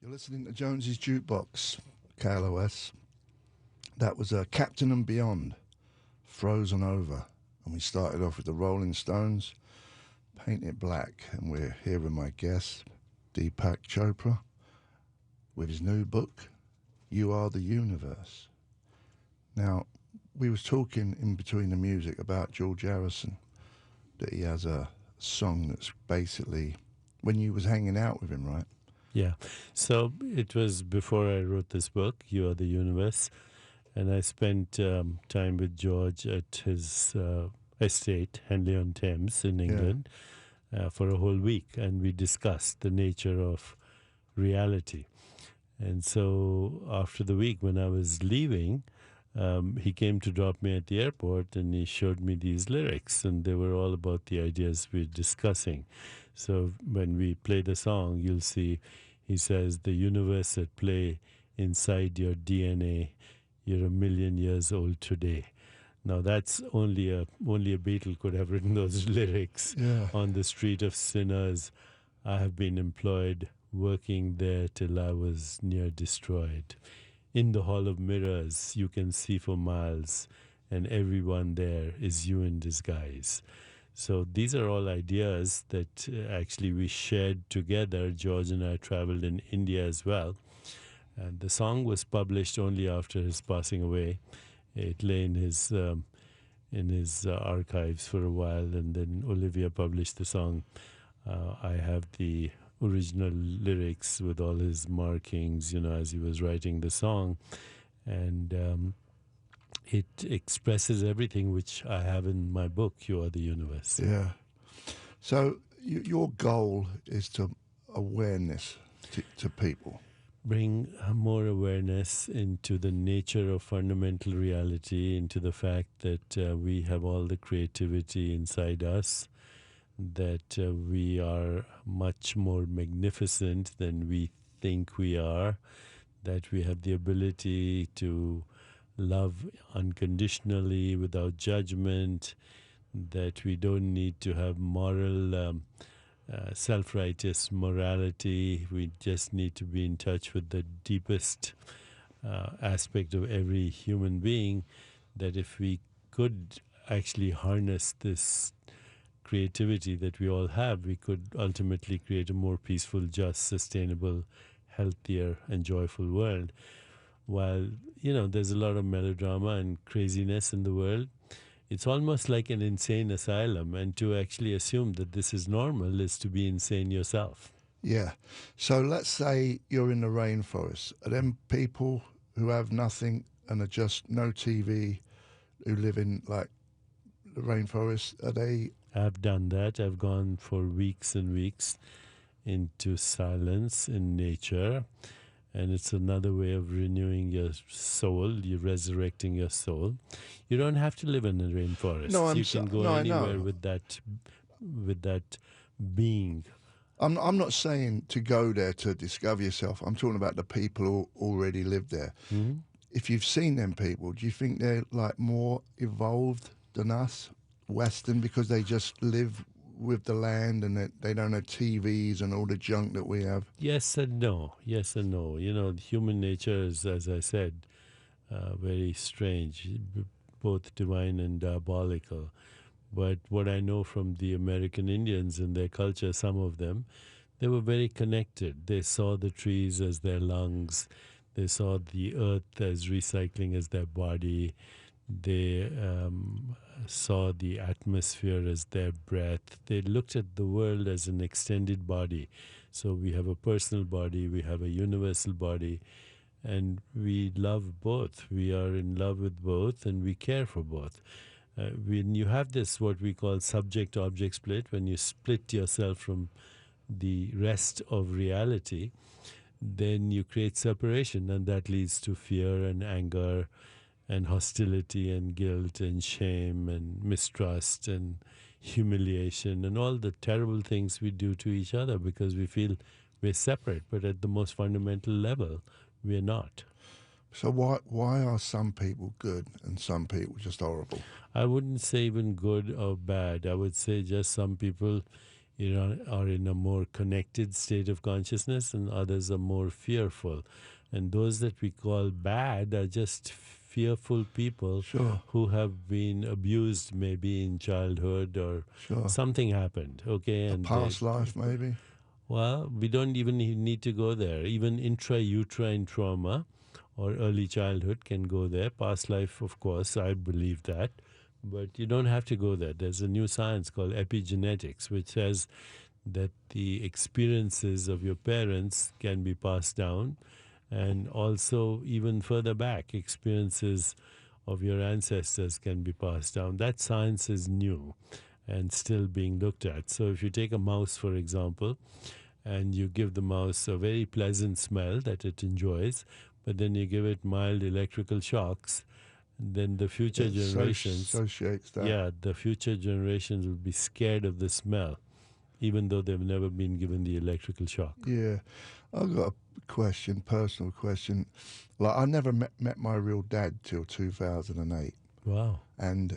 You're listening to Jonesy's Jukebox, KLOS. That was Captain and Beyond, Frozen Over. And we started off with the Rolling Stones, Paint It Black. And we're here with my guest, Deepak Chopra, with his new book, You Are the Universe. Now, we was talking in between the music about George Harrison, that he has a song that's basically, when you was hanging out with him, right? Yeah. So it was before I wrote this book, You Are the Universe, and I spent time with George at his estate, Henley-on-Thames in England, for a whole week, and we discussed the nature of reality. And so after the week, when I was leaving, he came to drop me at the airport, and he showed me these lyrics, and they were all about the ideas we're discussing. So when we play the song, you'll see he says, the universe at play inside your DNA, you're 1,000,000 years old today. Now that's only a Beatle could have written those lyrics. Yeah. On the street of sinners, I have been employed, working there till I was near destroyed. In the hall of mirrors, you can see for miles, and everyone there is you in disguise. So these are all ideas that actually we shared together. George and I traveled in India as well. And the song was published only after his passing away. It lay in his archives for a while, and then Olivia published the song. I have the original lyrics with all his markings, as he was writing the song. And it expresses everything which I have in my book, You Are the Universe. Yeah. So your goal is to awareness to people. Bring more awareness into the nature of fundamental reality, into the fact that we have all the creativity inside us, that we are much more magnificent than we think we are, that we have the ability to love unconditionally without judgment, that we don't need to have moral self-righteous morality. We just need to be in touch with the deepest aspect of every human being, that if we could actually harness this creativity that we all have, we could ultimately create a more peaceful, just, sustainable, healthier, and joyful world. While, there's a lot of melodrama and craziness in the world, it's almost like an insane asylum, and to actually assume that this is normal is to be insane yourself. Yeah. So let's say you're in the rainforest. Are them people who have nothing and are just no TV, who live in like the rainforest, are they? I've done that. I've gone for weeks and weeks into silence in nature. And it's another way of renewing your soul. You're resurrecting your soul. You don't have to live in a rainforest. No, you can go anywhere with that being. I'm not saying to go there to discover yourself. I'm talking about the people who already live there. Mm-hmm. If you've seen them people, do you think they're like more evolved than us, Western, because they just live with the land and they don't have TVs and all the junk that we have? Yes and no. Yes and no. Human nature is, as I said, very strange, both divine and diabolical. But what I know from the American Indians and their culture, some of them, they were very connected. They saw the trees as their lungs. They saw the earth as recycling as their body. They saw the atmosphere as their breath. They looked at the world as an extended body. So we have a personal body, we have a universal body, and we love both. We are in love with both, and we care for both. When you have this, what we call subject-object split, when you split yourself from the rest of reality, then you create separation, and that leads to fear and anger and hostility and guilt and shame and mistrust and humiliation and all the terrible things we do to each other because we feel we're separate, but at the most fundamental level, we're not. So why are some people good and some people just horrible? I wouldn't say even good or bad. I would say just some people are in a more connected state of consciousness, and others are more fearful. And those that we call bad are just fearful people Sure, who have been abused maybe in childhood or sure. something happened, okay? A And past life, maybe. well, we don't even need to go there. Even intrauterine trauma or early childhood can go there. Past life, of course, I believe that. But you don't have to go there. There's a new science called epigenetics, which says that the experiences of your parents can be passed down, and also even further back, experiences of your ancestors can be passed down. That science is new and still being looked at. So if you take a mouse, for example, and you give the mouse a very pleasant smell that it enjoys, but then you give it mild electrical shocks, then the future It generations, associates that. yeah, the future generations will be scared of the smell, even though they've never been given the electrical shock. Yeah. I've got a question, personal question. Like, I never met my real dad till 2008. Wow. And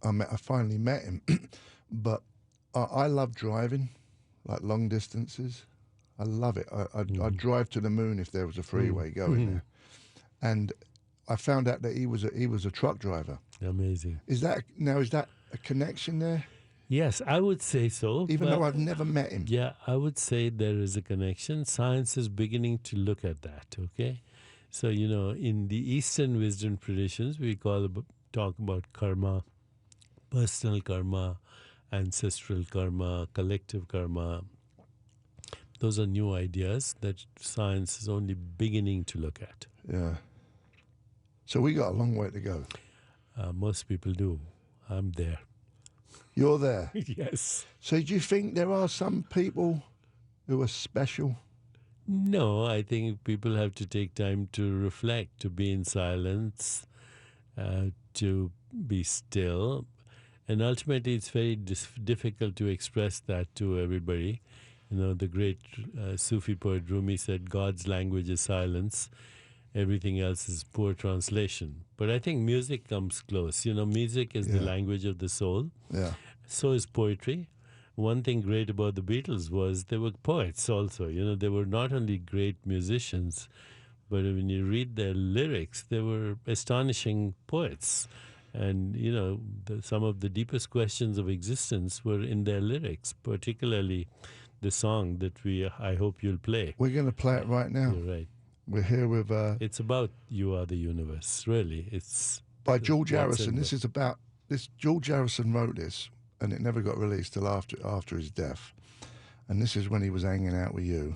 I finally met him. But I love driving, like long distances. I love it. I'd drive to the moon if there was a freeway going there. And I found out that he was a truck driver. Amazing. Is that a connection there? Yes, I would say so. Even though I've never met him. Yeah, I would say there is a connection. Science is beginning to look at that, okay? So, in the Eastern wisdom traditions, we talk about karma, personal karma, ancestral karma, collective karma. Those are new ideas that science is only beginning to look at. Yeah. So we got a long way to go. Most people do. I'm there. You're there. Yes. So do you think there are some people who are special? No, I think people have to take time to reflect, to be in silence, to be still. And ultimately, it's very difficult to express that to everybody. The great Sufi poet Rumi said, God's language is silence. Everything else is poor translation. But I think music comes close. Music is the language of the soul. Yeah. So is poetry. One thing great about the Beatles was they were poets also. They were not only great musicians, but when you read their lyrics, they were astonishing poets. And, some of the deepest questions of existence were in their lyrics, particularly the song that I hope you'll play. We're going to play it right now. You're right. We're here with... it's about You Are the Universe, really. It's by George Harrison. George Harrison wrote this, and it never got released till after his death. And this is when he was hanging out with you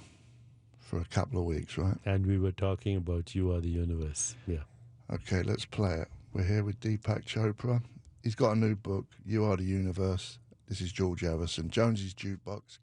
for a couple of weeks, right? And we were talking about You Are the Universe. Yeah. Okay, let's play it. We're here with Deepak Chopra. He's got a new book, You Are the Universe. This is George Harrison. Jonesy's Jukebox.